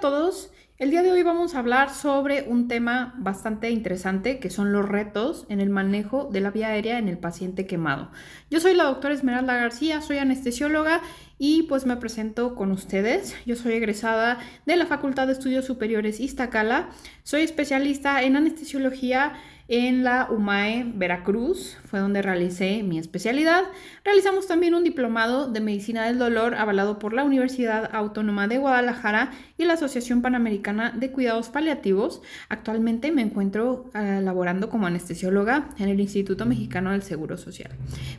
todos, el día de hoy vamos a hablar sobre un tema bastante interesante que son los retos en el manejo de la vía aérea en el paciente quemado. Yo soy la doctora Esmeralda García, soy anestesióloga y pues me presento con ustedes. Yo soy egresada de la Facultad de Estudios Superiores Iztacala, soy especialista en anestesiología en la UMAE Veracruz, fue donde realicé mi especialidad. Realizamos también un diplomado de medicina del dolor avalado por la Universidad Autónoma de Guadalajara y la Asociación Panamericana de Cuidados Paliativos. Actualmente me encuentro laborando como anestesióloga en el Instituto Mexicano del Seguro Social.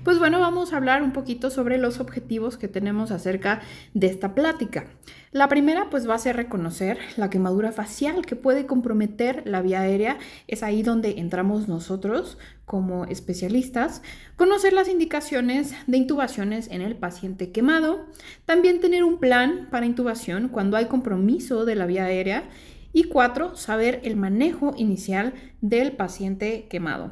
Pues bueno, vamos a hablar un poquito sobre los objetivos que tenemos acerca de esta plática. La primera pues va a ser reconocer la quemadura facial que puede comprometer la vía aérea. Es ahí donde entramos nosotros como especialistas, conocer las indicaciones de intubaciones en el paciente quemado, también tener un plan para intubación cuando hay compromiso de la vía aérea y 4, saber el manejo inicial del paciente quemado.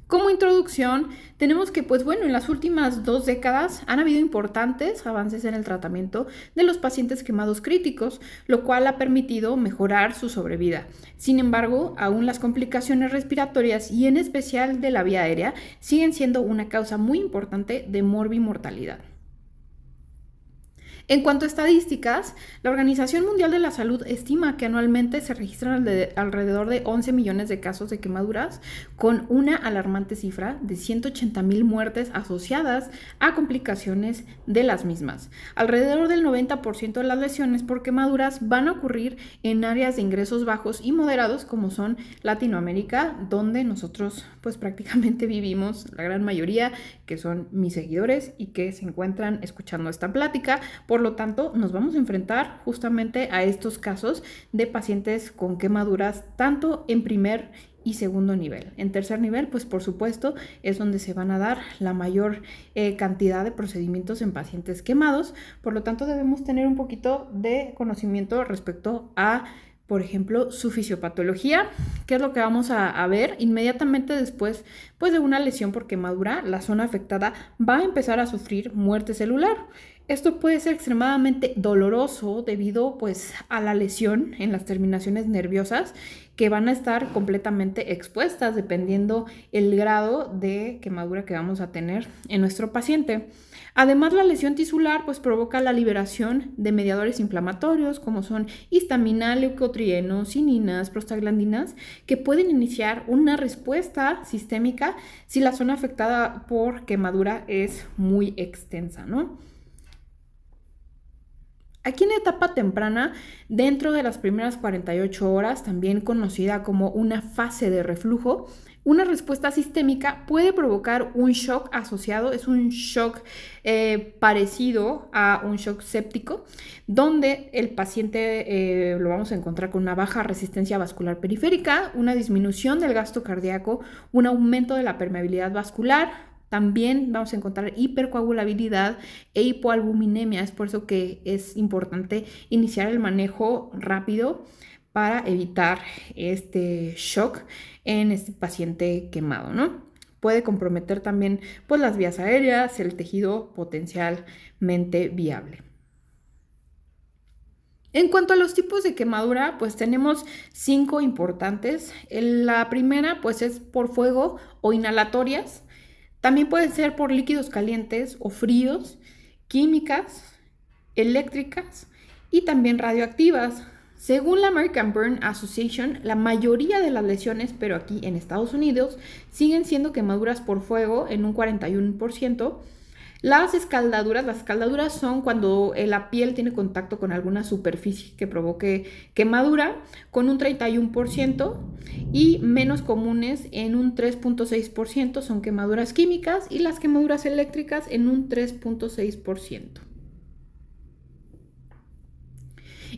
Como introducción, tenemos que, pues bueno, en las últimas 2 décadas han habido importantes avances en el tratamiento de los pacientes quemados críticos, lo cual ha permitido mejorar su sobrevida. Sin embargo, aún las complicaciones respiratorias y en especial de la vía aérea siguen siendo una causa muy importante de morbimortalidad. En cuanto a estadísticas, la Organización Mundial de la Salud estima que anualmente se registran alrededor de 11 millones de casos de quemaduras, con una alarmante cifra de 180,000 muertes asociadas a complicaciones de las mismas. Alrededor del 90% de las lesiones por quemaduras van a ocurrir en áreas de ingresos bajos y moderados como son Latinoamérica, donde nosotros pues prácticamente vivimos la gran mayoría, que son mis seguidores y que se encuentran escuchando esta plática. Por lo tanto, nos vamos a enfrentar justamente a estos casos de pacientes con quemaduras tanto en primer y segundo nivel. En tercer nivel, pues por supuesto, es donde se van a dar la mayor cantidad de procedimientos en pacientes quemados. Por lo tanto, debemos tener un poquito de conocimiento respecto a, por ejemplo, su fisiopatología, que es lo que vamos a ver inmediatamente después pues, de una lesión por quemadura. La zona afectada va a empezar a sufrir muerte celular. Esto puede ser extremadamente doloroso debido pues, a la lesión en las terminaciones nerviosas que van a estar completamente expuestas dependiendo el grado de quemadura que vamos a tener en nuestro paciente. Además, la lesión tisular pues, provoca la liberación de mediadores inflamatorios como son histamina, leucotrienos, cininas, prostaglandinas, que pueden iniciar una respuesta sistémica si la zona afectada por quemadura es muy extensa, ¿no? Aquí en etapa temprana, dentro de las primeras 48 horas, también conocida como una fase de reflujo, una respuesta sistémica puede provocar un shock asociado, es un shock parecido a un shock séptico, donde el paciente lo vamos a encontrar con una baja resistencia vascular periférica, una disminución del gasto cardíaco, un aumento de la permeabilidad vascular. También vamos a encontrar hipercoagulabilidad e hipoalbuminemia. Es por eso que es importante iniciar el manejo rápido para evitar este shock en este paciente quemado, ¿no? Puede comprometer también pues, las vías aéreas, el tejido potencialmente viable. En cuanto a los tipos de quemadura, pues tenemos 5 importantes. La primera pues es por fuego o inhalatorias. También pueden ser por líquidos calientes o fríos, químicas, eléctricas y también radioactivas. Según la American Burn Association, la mayoría de las lesiones, pero aquí en Estados Unidos, siguen siendo quemaduras por fuego en un 41%. Las escaldaduras son cuando la piel tiene contacto con alguna superficie que provoque quemadura, con un 31%, y menos comunes en un 3.6% son quemaduras químicas y las quemaduras eléctricas en un 3.6%.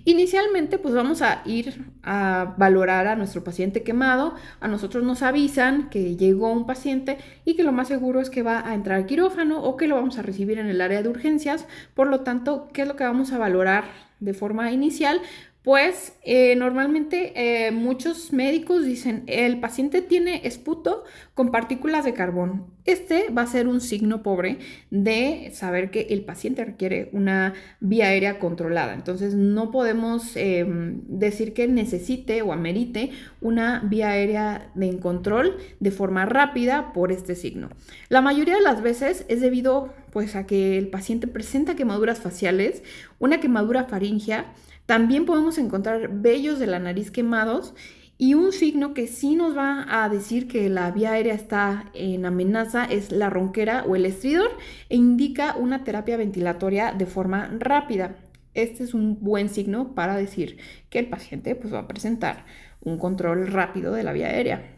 Inicialmente, pues vamos a ir a valorar a nuestro paciente quemado. A nosotros nos avisan que llegó un paciente y que lo más seguro es que va a entrar al quirófano o que lo vamos a recibir en el área de urgencias. Por lo tanto, ¿qué es lo que vamos a valorar de forma inicial, pues normalmente muchos médicos dicen el paciente tiene esputo con partículas de carbón. Este va a ser un signo pobre de saber que el paciente requiere una vía aérea controlada. Entonces no podemos decir que necesite o amerite una vía aérea en control de forma rápida por este signo. La mayoría de las veces es debido pues a que el paciente presenta quemaduras faciales, una quemadura faríngea. También podemos encontrar vellos de la nariz quemados y un signo que sí nos va a decir que la vía aérea está en amenaza es la ronquera o el estridor e indica una terapia ventilatoria de forma rápida. Este es un buen signo para decir que el paciente pues, va a presentar un control rápido de la vía aérea.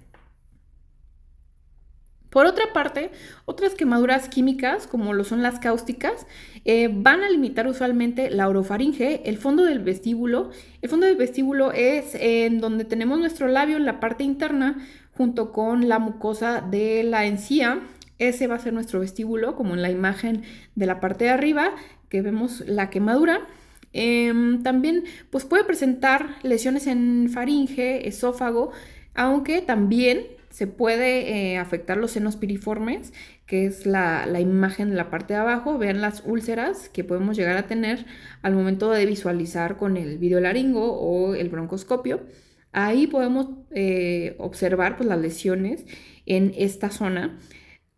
Por otra parte, otras quemaduras químicas, como lo son las cáusticas, van a limitar usualmente la orofaringe, el fondo del vestíbulo. El fondo del vestíbulo es en donde tenemos nuestro labio en la parte interna, junto con la mucosa de la encía. Ese va a ser nuestro vestíbulo, como en la imagen de la parte de arriba, que vemos la quemadura. También pues, puede presentar lesiones en faringe, esófago, aunque también se puede afectar los senos piriformes, que es la imagen de la parte de abajo. Vean las úlceras que podemos llegar a tener al momento de visualizar con el videolaringo o el broncoscopio. Ahí podemos observar pues, las lesiones en esta zona.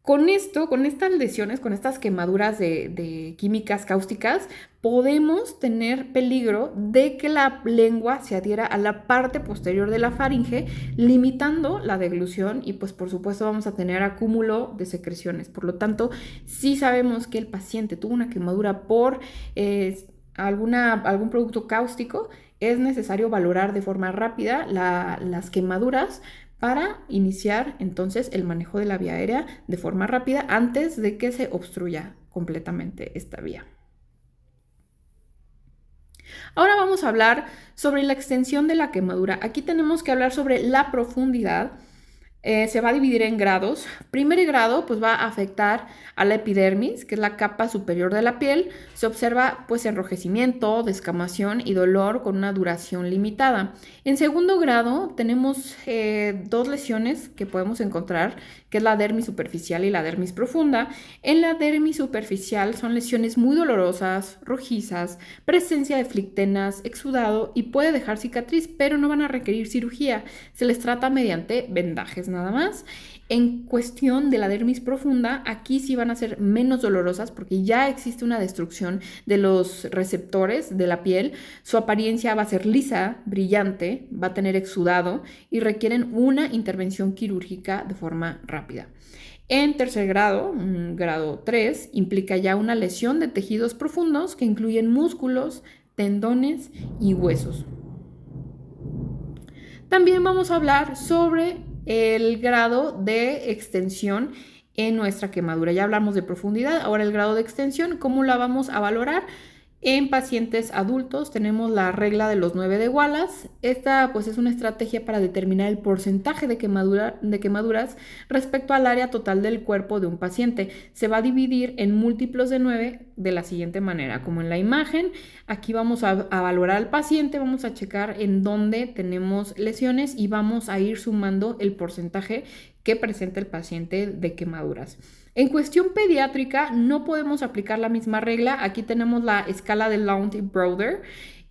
Con estas lesiones, con estas quemaduras de químicas cáusticas, podemos tener peligro de que la lengua se adhiera a la parte posterior de la faringe, limitando la deglución y pues por supuesto vamos a tener acúmulo de secreciones. Por lo tanto, si sabemos que el paciente tuvo una quemadura por algún producto cáustico, es necesario valorar de forma rápida las quemaduras para iniciar entonces el manejo de la vía aérea de forma rápida antes de que se obstruya completamente esta vía. Ahora vamos a hablar sobre la extensión de la quemadura. Aquí tenemos que hablar sobre la profundidad. Se va a dividir en grados. Primer grado pues va a afectar a la epidermis, que es la capa superior de la piel. Se observa pues enrojecimiento, descamación y dolor con una duración limitada. En segundo grado tenemos dos lesiones que podemos encontrar, que es la dermis superficial y la dermis profunda. En la dermis superficial son lesiones muy dolorosas, rojizas, presencia de flictenas, exudado y puede dejar cicatriz, pero no van a requerir cirugía. Se les trata mediante vendajes nada más. En cuestión de la dermis profunda, aquí sí van a ser menos dolorosas porque ya existe una destrucción de los receptores de la piel. Su apariencia va a ser lisa, brillante, va a tener exudado y requieren una intervención quirúrgica de forma rápida. En tercer grado, grado 3, implica ya una lesión de tejidos profundos que incluyen músculos, tendones y huesos. También vamos a hablar sobre el grado de extensión en nuestra quemadura. Ya hablamos de profundidad, ahora el grado de extensión, ¿cómo la vamos a valorar? En pacientes adultos tenemos la regla de los 9 de Wallace. Esta pues es una estrategia para determinar el porcentaje de quemaduras respecto al área total del cuerpo de un paciente. Se va a dividir en múltiplos de 9 de la siguiente manera, como en la imagen. Aquí vamos a valorar al paciente, vamos a checar en dónde tenemos lesiones y vamos a ir sumando el porcentaje que presenta el paciente de quemaduras. En cuestión pediátrica no podemos aplicar la misma regla. Aquí tenemos la escala de Lount y Broder.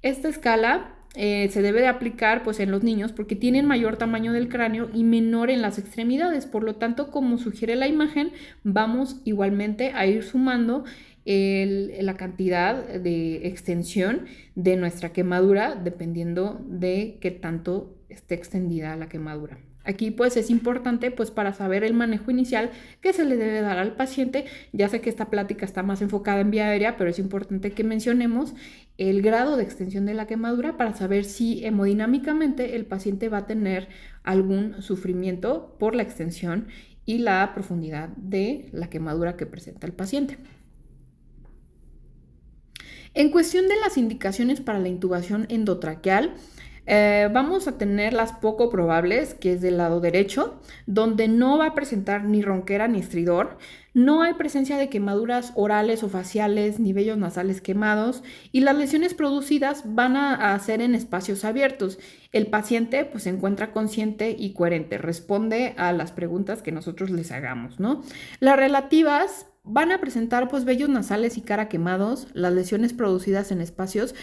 Esta escala se debe de aplicar pues, en los niños porque tienen mayor tamaño del cráneo y menor en las extremidades. Por lo tanto, como sugiere la imagen, vamos igualmente a ir sumando la cantidad de extensión de nuestra quemadura dependiendo de qué tanto esté extendida la quemadura. Aquí pues es importante pues para saber el manejo inicial que se le debe dar al paciente. Ya sé que esta plática está más enfocada en vía aérea, pero es importante que mencionemos el grado de extensión de la quemadura para saber si hemodinámicamente el paciente va a tener algún sufrimiento por la extensión y la profundidad de la quemadura que presenta el paciente. En cuestión de las indicaciones para la intubación endotraqueal, Vamos a tener las poco probables, que es del lado derecho, donde no va a presentar ni ronquera ni estridor. No hay presencia de quemaduras orales o faciales ni vellos nasales quemados y las lesiones producidas van a ser en espacios abiertos. El paciente pues se encuentra consciente y coherente, responde a las preguntas que nosotros les hagamos, ¿no? Las relativas van a presentar pues vellos nasales y cara quemados, las lesiones producidas en espacios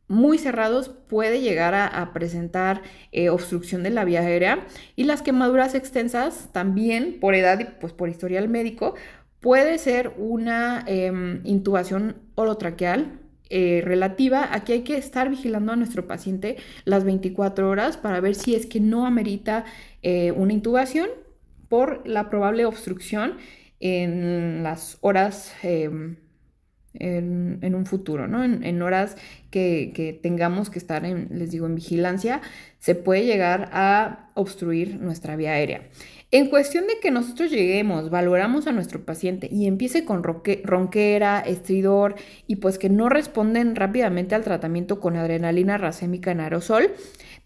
muy cerrados puede llegar a presentar obstrucción de la vía aérea y las quemaduras extensas también por edad y pues por historial médico puede ser una intubación orotraqueal relativa. Aquí hay que estar vigilando a nuestro paciente las 24 horas para ver si es que no amerita una intubación por la probable obstrucción en las horas en un futuro, ¿no? En horas que tengamos que estar, les digo, en vigilancia, se puede llegar a obstruir nuestra vía aérea. En cuestión de que nosotros lleguemos, valoramos a nuestro paciente y empiece con ronquera, estridor y pues que no responden rápidamente al tratamiento con adrenalina racémica en aerosol,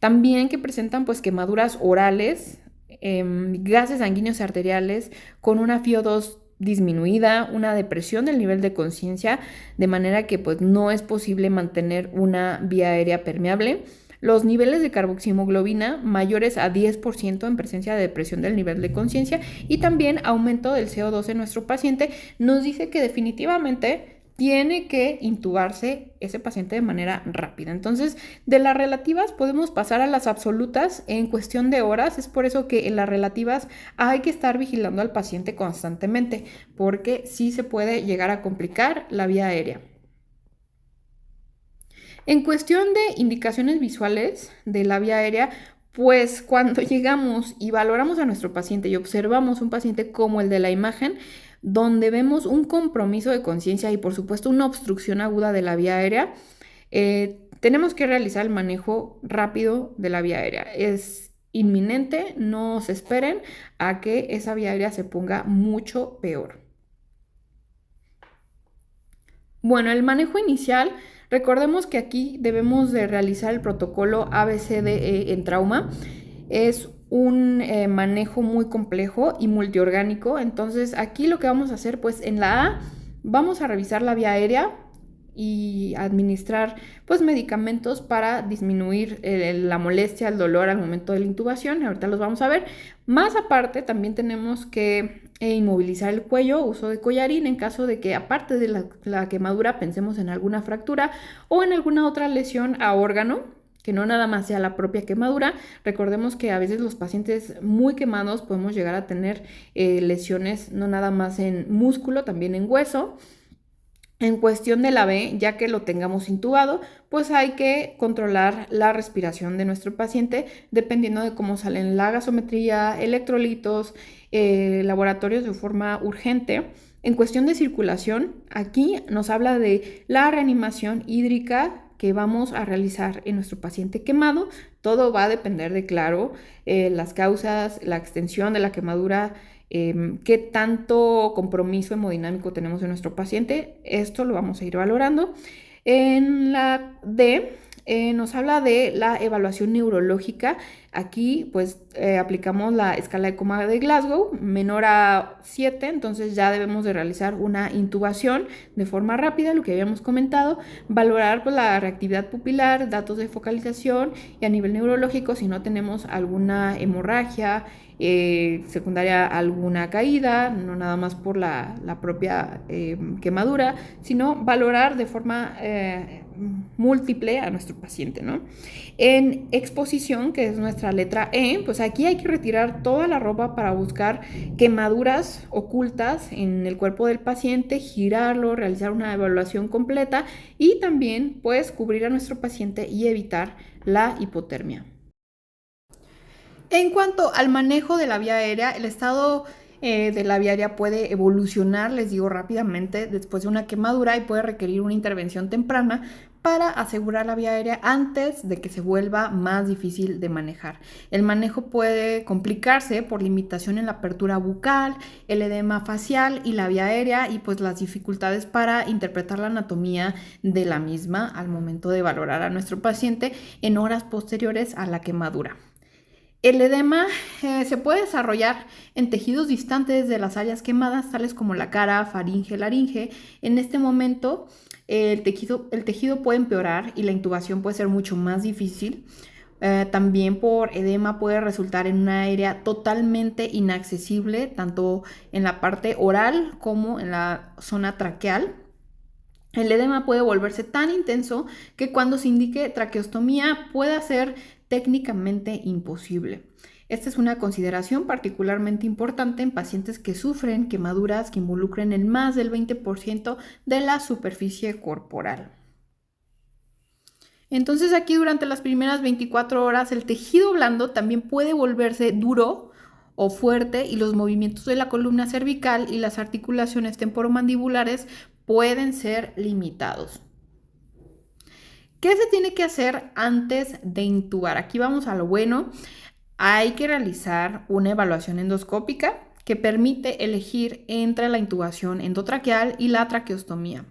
también que presentan pues quemaduras orales, gases sanguíneos arteriales con una FiO2 disminuida, una depresión del nivel de conciencia, de manera que pues no es posible mantener una vía aérea permeable. Los niveles de carboxihemoglobina mayores a 10% en presencia de depresión del nivel de conciencia y también aumento del CO2 en nuestro paciente nos dice que definitivamente tiene que intubarse ese paciente de manera rápida. Entonces, de las relativas podemos pasar a las absolutas en cuestión de horas. Es por eso que en las relativas hay que estar vigilando al paciente constantemente, porque sí se puede llegar a complicar la vía aérea. En cuestión de indicaciones visuales de la vía aérea, pues cuando llegamos y valoramos a nuestro paciente y observamos un paciente como el de la imagen, donde vemos un compromiso de conciencia y por supuesto una obstrucción aguda de la vía aérea, tenemos que realizar el manejo rápido de la vía aérea. Es inminente, no se esperen a que esa vía aérea se ponga mucho peor. Bueno, el manejo inicial, recordemos que aquí debemos de realizar el protocolo ABCDE en trauma. Es un manejo muy complejo y multiorgánico. Entonces, aquí lo que vamos a hacer, pues en la A, vamos a revisar la vía aérea y administrar pues medicamentos para disminuir la molestia, el dolor al momento de la intubación. Ahorita los vamos a ver. Más aparte, también tenemos que inmovilizar el cuello, uso de collarín en caso de que aparte de la quemadura pensemos en alguna fractura o en alguna otra lesión a órgano, que no nada más sea la propia quemadura. Recordemos que a veces los pacientes muy quemados podemos llegar a tener lesiones no nada más en músculo, también en hueso. En cuestión de la B, ya que lo tengamos intubado, pues hay que controlar la respiración de nuestro paciente dependiendo de cómo salen la gasometría, electrolitos, laboratorios de forma urgente. En cuestión de circulación, aquí nos habla de la reanimación hídrica que vamos a realizar en nuestro paciente quemado. Todo va a depender de, claro, las causas, la extensión de la quemadura, qué tanto compromiso hemodinámico tenemos en nuestro paciente. Esto lo vamos a ir valorando. En la D nos habla de la evaluación neurológica. Aquí pues aplicamos la escala de coma de Glasgow, menor a 7, entonces ya debemos de realizar una intubación de forma rápida, lo que habíamos comentado, valorar pues, la reactividad pupilar, datos de focalización y a nivel neurológico si no tenemos alguna hemorragia, secundaria alguna caída, no nada más por la propia quemadura, sino valorar de forma múltiple a nuestro paciente, ¿no? En exposición, que es nuestra letra E, pues aquí hay que retirar toda la ropa para buscar quemaduras ocultas en el cuerpo del paciente, girarlo, realizar una evaluación completa y también pues cubrir a nuestro paciente y evitar la hipotermia. En cuanto al manejo de la vía aérea, el estado de la vía aérea puede evolucionar, les digo rápidamente, después de una quemadura y puede requerir una intervención temprana para asegurar la vía aérea antes de que se vuelva más difícil de manejar. El manejo puede complicarse por limitación en la apertura bucal, el edema facial y la vía aérea y pues las dificultades para interpretar la anatomía de la misma al momento de valorar a nuestro paciente en horas posteriores a la quemadura. El edema se puede desarrollar en tejidos distantes de las áreas quemadas, tales como la cara, faringe, laringe. En este momento, el tejido puede empeorar y la intubación puede ser mucho más difícil. También por edema puede resultar en una área totalmente inaccesible, tanto en la parte oral como en la zona traqueal. El edema puede volverse tan intenso que cuando se indique traqueostomía pueda ser técnicamente imposible. Esta es una consideración particularmente importante en pacientes que sufren quemaduras que involucren el más del 20% de la superficie corporal. Entonces aquí durante las primeras 24 horas el tejido blando también puede volverse duro o fuerte y los movimientos de la columna cervical y las articulaciones temporomandibulares pueden ser limitados. ¿Qué se tiene que hacer antes de intubar? Aquí vamos a lo bueno. Hay que realizar una evaluación endoscópica que permite elegir entre la intubación endotraqueal y la traqueostomía.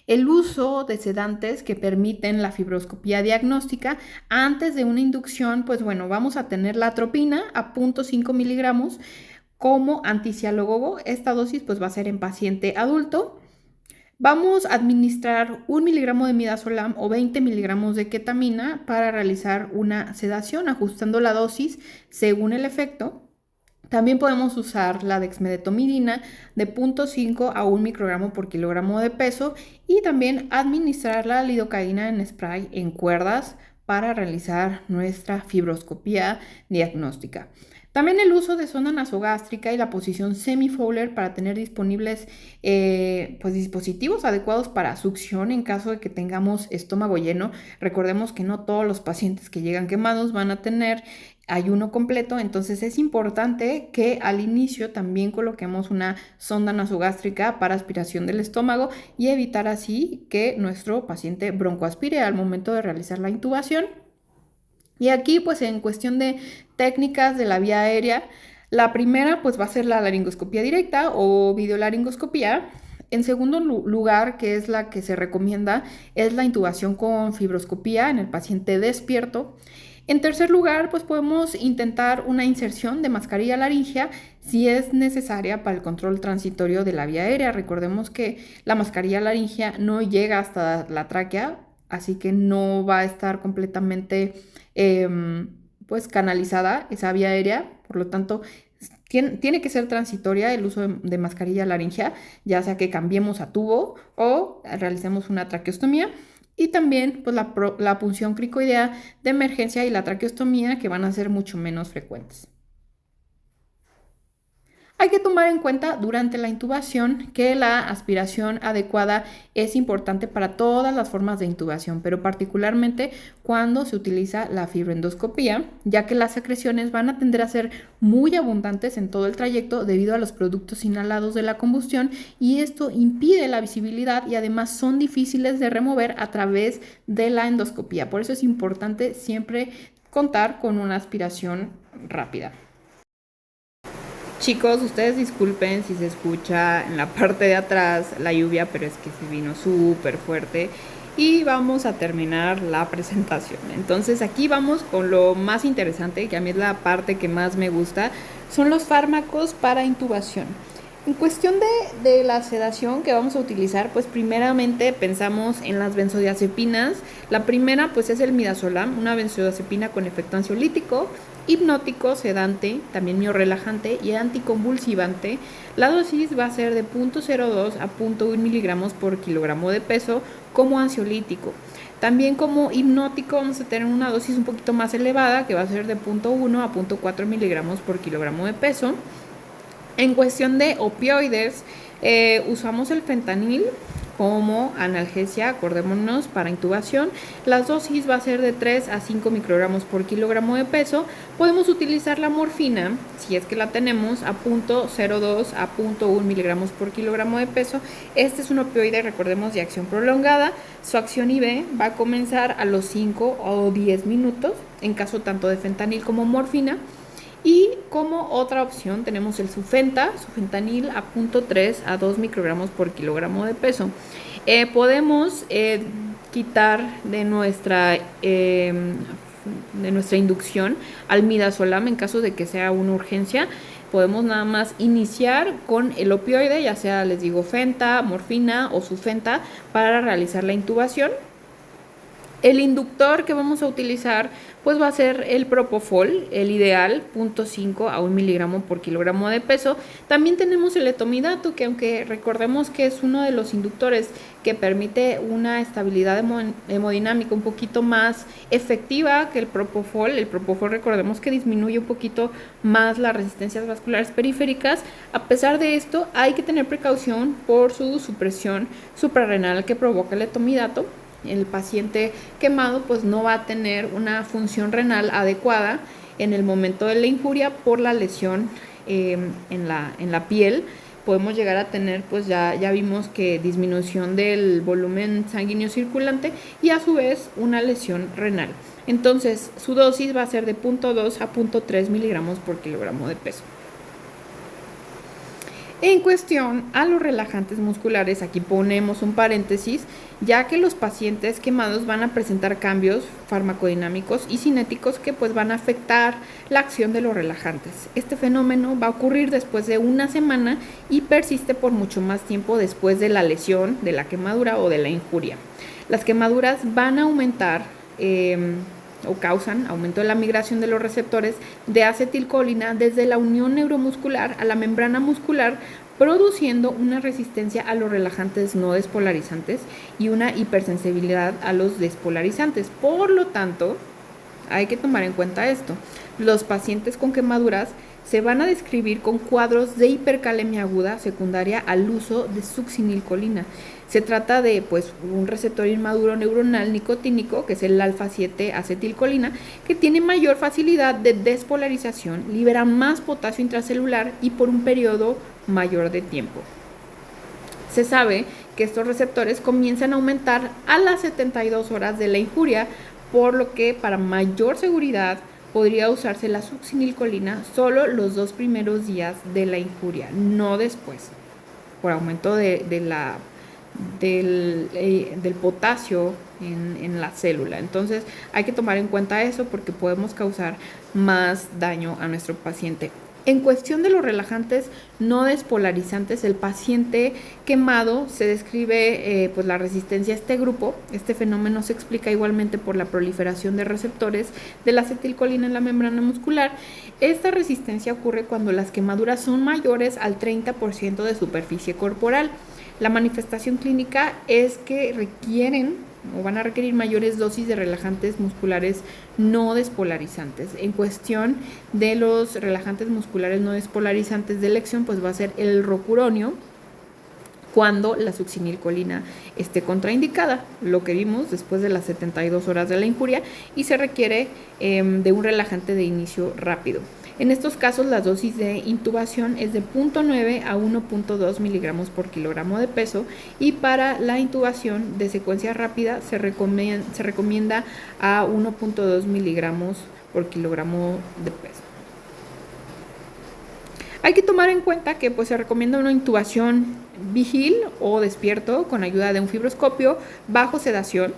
El uso de sedantes que permiten la fibroscopía diagnóstica antes de una inducción, pues bueno, vamos a tener la atropina a 0.5 miligramos como anticialogogo. Esta dosis pues va a ser en paciente adulto. Vamos a administrar 1 miligramo de midazolam o 20 miligramos de ketamina para realizar una sedación, ajustando la dosis según el efecto. También podemos usar la dexmedetomidina de 0.5 a 1 microgramo por kilogramo de peso y también administrar la lidocaína en spray en cuerdas para realizar nuestra fibroscopía diagnóstica. También el uso de sonda nasogástrica y la posición semi-Fowler para tener disponibles pues dispositivos adecuados para succión en caso de que tengamos estómago lleno. Recordemos que no todos los pacientes que llegan quemados van a tener ayuno completo, entonces es importante que al inicio también coloquemos una sonda nasogástrica para aspiración del estómago y evitar así que nuestro paciente broncoaspire al momento de realizar la intubación. Y aquí, pues en cuestión de técnicas de la vía aérea, la primera pues va a ser la laringoscopía directa o videolaringoscopía. En segundo lugar, que es la que se recomienda, es la intubación con fibroscopía en el paciente despierto. En tercer lugar, pues podemos intentar una inserción de mascarilla laringea si es necesaria para el control transitorio de la vía aérea. Recordemos que la mascarilla laringea no llega hasta la tráquea, así que no va a estar completamente pues canalizada esa vía aérea, por lo tanto tiene que ser transitoria el uso de mascarilla laringea, ya sea que cambiemos a tubo o realicemos una traqueostomía. Y también pues, la punción cricoidea de emergencia y la traqueostomía, que van a ser mucho menos frecuentes. Hay que tomar en cuenta durante la intubación que la aspiración adecuada es importante para todas las formas de intubación, pero particularmente cuando se utiliza la fibroendoscopía, ya que las secreciones van a tender a ser muy abundantes en todo el trayecto debido a los productos inhalados de la combustión y esto impide la visibilidad y además son difíciles de remover a través de la endoscopía. Por eso es importante siempre contar con una aspiración rápida. Chicos, ustedes disculpen si se escucha en la parte de atrás la lluvia, pero es que se vino súper fuerte y vamos a terminar la presentación. Entonces aquí vamos con lo más interesante, que a mí es la parte que más me gusta, son los fármacos para intubación. En cuestión de la sedación que vamos a utilizar, pues primeramente pensamos en las benzodiazepinas. La primera pues es el midazolam, una benzodiazepina con efecto ansiolítico, hipnótico, sedante, también miorrelajante y anticonvulsivante. La dosis va a ser de 0.02 a 0.1 miligramos por kilogramo de peso como ansiolítico. También como hipnótico vamos a tener una dosis un poquito más elevada que va a ser de 0.1 a 0.4 miligramos por kilogramo de peso. En cuestión de opioides, usamos el fentanil como analgesia, acordémonos, para intubación. Las dosis va a ser de 3 a 5 microgramos por kilogramo de peso. Podemos utilizar la morfina, si es que la tenemos, a 0.02 a 0.1 miligramos por kilogramo de peso. Este es un opioide, recordemos, de acción prolongada. Su acción IV va a comenzar a los 5 o 10 minutos, en caso tanto de fentanil como morfina. Y como otra opción tenemos el sufentanil a 0.3 a 2 microgramos por kilogramo de peso. Podemos quitar de nuestra inducción al midazolam en caso de que sea una urgencia. Podemos nada más iniciar con el opioide, ya sea, les digo, fenta, morfina o sufenta, para realizar la intubación. El inductor que vamos a utilizar pues va a ser el propofol, el ideal, 0.5 a 1 miligramo por kilogramo de peso. También tenemos el etomidato, que aunque recordemos que es uno de los inductores que permite una estabilidad hemodinámica un poquito más efectiva que el propofol recordemos que disminuye un poquito más las resistencias vasculares periféricas. A pesar de esto, hay que tener precaución por su supresión suprarrenal que provoca el etomidato. El paciente quemado pues no va a tener una función renal adecuada en el momento de la injuria por la lesión en la piel. Podemos llegar a tener, pues ya vimos que disminución del volumen sanguíneo circulante y a su vez una lesión renal. Entonces su dosis va a ser de 0.2 a 0.3 miligramos por kilogramo de peso. En cuestión a los relajantes musculares, aquí ponemos un paréntesis, ya que los pacientes quemados van a presentar cambios farmacodinámicos y cinéticos que pues van a afectar la acción de los relajantes. Este fenómeno va a ocurrir después de una semana y persiste por mucho más tiempo después de la lesión, de la quemadura o de la injuria. Las quemaduras van a aumentar o causan aumento de la migración de los receptores de acetilcolina desde la unión neuromuscular a la membrana muscular, produciendo una resistencia a los relajantes no despolarizantes y una hipersensibilidad a los despolarizantes. Por lo tanto, hay que tomar en cuenta esto. Los pacientes con quemaduras se van a describir con cuadros de hipercalemia aguda secundaria al uso de succinilcolina. Se trata de un receptor inmaduro neuronal nicotínico, que es el alfa-7 acetilcolina, que tiene mayor facilidad de despolarización, libera más potasio intracelular y por un periodo mayor de tiempo. Se sabe que estos receptores comienzan a aumentar a las 72 horas de la injuria, por lo que para mayor seguridad podría usarse la succinilcolina solo los 2 primeros días de la injuria, no después, por aumento del potasio en la célula. Entonces hay que tomar en cuenta eso porque podemos causar más daño a nuestro paciente. En cuestión de los relajantes no despolarizantes, el paciente quemado se describe la resistencia a este grupo. Este fenómeno se explica igualmente por la proliferación de receptores de la acetilcolina en la membrana muscular. Esta resistencia ocurre cuando las quemaduras son mayores al 30% de superficie corporal. La manifestación clínica es que requieren o van a requerir mayores dosis de relajantes musculares no despolarizantes. En cuestión de los relajantes musculares no despolarizantes de elección, pues va a ser el rocuronio cuando la succinilcolina esté contraindicada, lo que vimos después de las 72 horas de la injuria, y se requiere de un relajante de inicio rápido. En estos casos, la dosis de intubación es de 0.9 a 1.2 miligramos por kilogramo de peso, y para la intubación de secuencia rápida se recomienda a 1.2 miligramos por kilogramo de peso. Hay que tomar en cuenta que se recomienda una intubación vigil o despierto con ayuda de un fibroscopio bajo sedación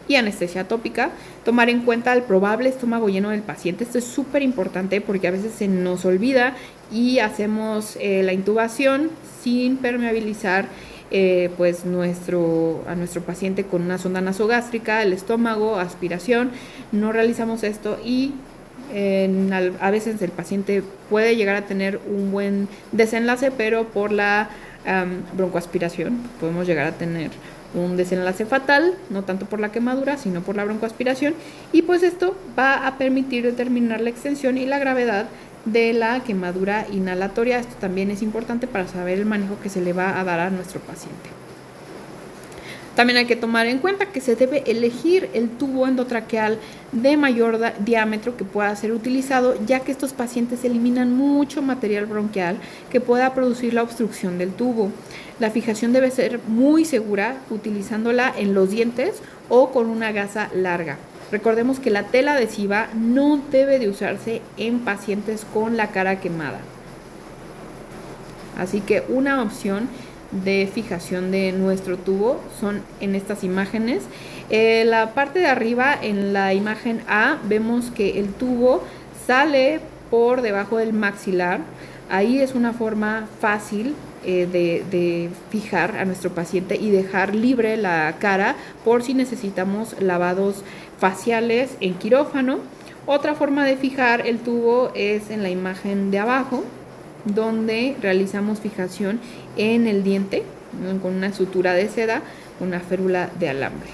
y anestesia tópica. Tomar en cuenta el probable estómago lleno del paciente. Esto es súper importante porque a veces se nos olvida y hacemos la intubación sin permeabilizar a nuestro paciente con una sonda nasogástrica, el estómago, aspiración. No realizamos esto y a veces el paciente puede llegar a tener un buen desenlace, pero por la broncoaspiración podemos llegar a tener un desenlace fatal, no tanto por la quemadura, sino por la broncoaspiración, y esto va a permitir determinar la extensión y la gravedad de la quemadura inhalatoria. Esto también es importante para saber el manejo que se le va a dar a nuestro paciente. También hay que tomar en cuenta que se debe elegir el tubo endotraqueal de mayor diámetro que pueda ser utilizado, ya que estos pacientes eliminan mucho material bronquial que pueda producir la obstrucción del tubo. La fijación debe ser muy segura, utilizándola en los dientes o con una gasa larga. Recordemos que la tela adhesiva no debe de usarse en pacientes con la cara quemada. Así que una opción de fijación de nuestro tubo son en estas imágenes. La parte de arriba, en la imagen A, vemos que el tubo sale por debajo del maxilar. Ahí es una forma fácil de fijar a nuestro paciente y dejar libre la cara por si necesitamos lavados faciales en quirófano. Otra forma de fijar el tubo es en la imagen de abajo, donde realizamos fijación en el diente con una sutura de seda, una férula de alambre.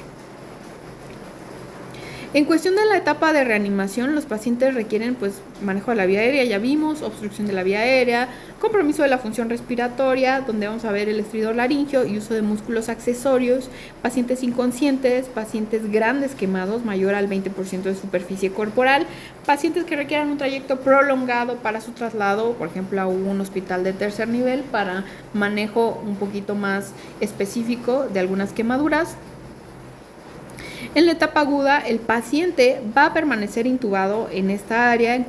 En cuestión de la etapa de reanimación, los pacientes requieren manejo de la vía aérea, ya vimos, obstrucción de la vía aérea, compromiso de la función respiratoria, donde vamos a ver el estridor laringio y uso de músculos accesorios, pacientes inconscientes, pacientes grandes quemados, mayor al 20% de superficie corporal, pacientes que requieran un trayecto prolongado para su traslado, por ejemplo, a un hospital de tercer nivel para manejo un poquito más específico de algunas quemaduras. En la etapa aguda, el paciente va a permanecer intubado en esta área en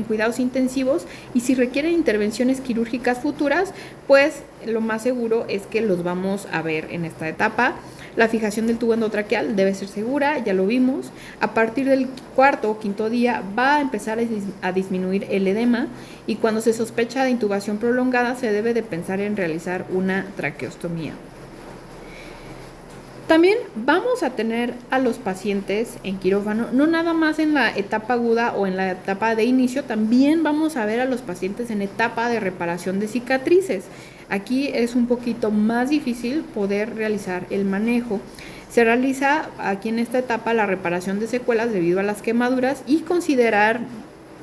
cuidados intensivos, y si requieren intervenciones quirúrgicas futuras, pues lo más seguro es que los vamos a ver en esta etapa. La fijación del tubo endotraqueal debe ser segura, ya lo vimos. A partir del cuarto o quinto día va a empezar a disminuir el edema, y cuando se sospecha de intubación prolongada se debe de pensar en realizar una traqueostomía. También vamos a tener a los pacientes en quirófano, no nada más en la etapa aguda o en la etapa de inicio, también vamos a ver a los pacientes en etapa de reparación de cicatrices. Aquí es un poquito más difícil poder realizar el manejo. Se realiza aquí en esta etapa la reparación de secuelas debido a las quemaduras y considerar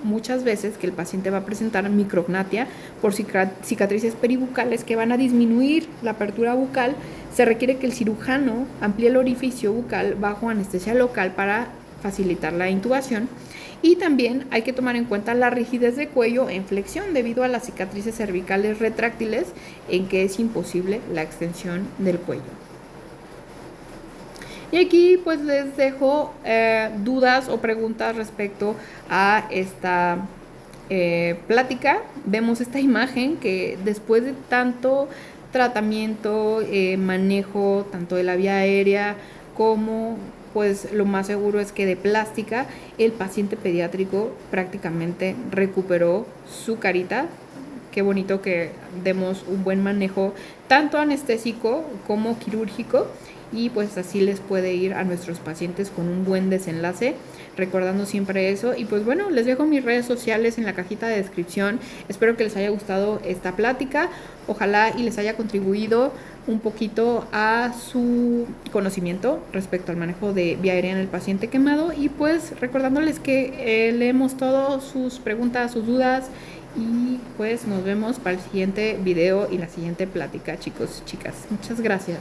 muchas veces que el paciente va a presentar micrognatia por cicatrices peribucales que van a disminuir la apertura bucal. Se requiere que el cirujano amplíe el orificio bucal bajo anestesia local para facilitar la intubación. Y también hay que tomar en cuenta la rigidez de cuello en flexión debido a las cicatrices cervicales retráctiles en que es imposible la extensión del cuello. Y aquí pues les dejo dudas o preguntas respecto a esta plática. Vemos esta imagen que después de tanto tratamiento, manejo tanto de la vía aérea como pues lo más seguro es que de plástica, el paciente pediátrico prácticamente recuperó su carita. Qué bonito que demos un buen manejo tanto anestésico como quirúrgico, y pues así les puede ir a nuestros pacientes con un buen desenlace, recordando siempre eso. Y pues bueno, les dejo mis redes sociales en la cajita de descripción. Espero que les haya gustado esta plática, ojalá y les haya contribuido un poquito a su conocimiento respecto al manejo de vía aérea en el paciente quemado, y pues recordándoles que leemos todas sus preguntas, sus dudas, y pues nos vemos para el siguiente video y la siguiente plática, chicos, chicas. Muchas gracias.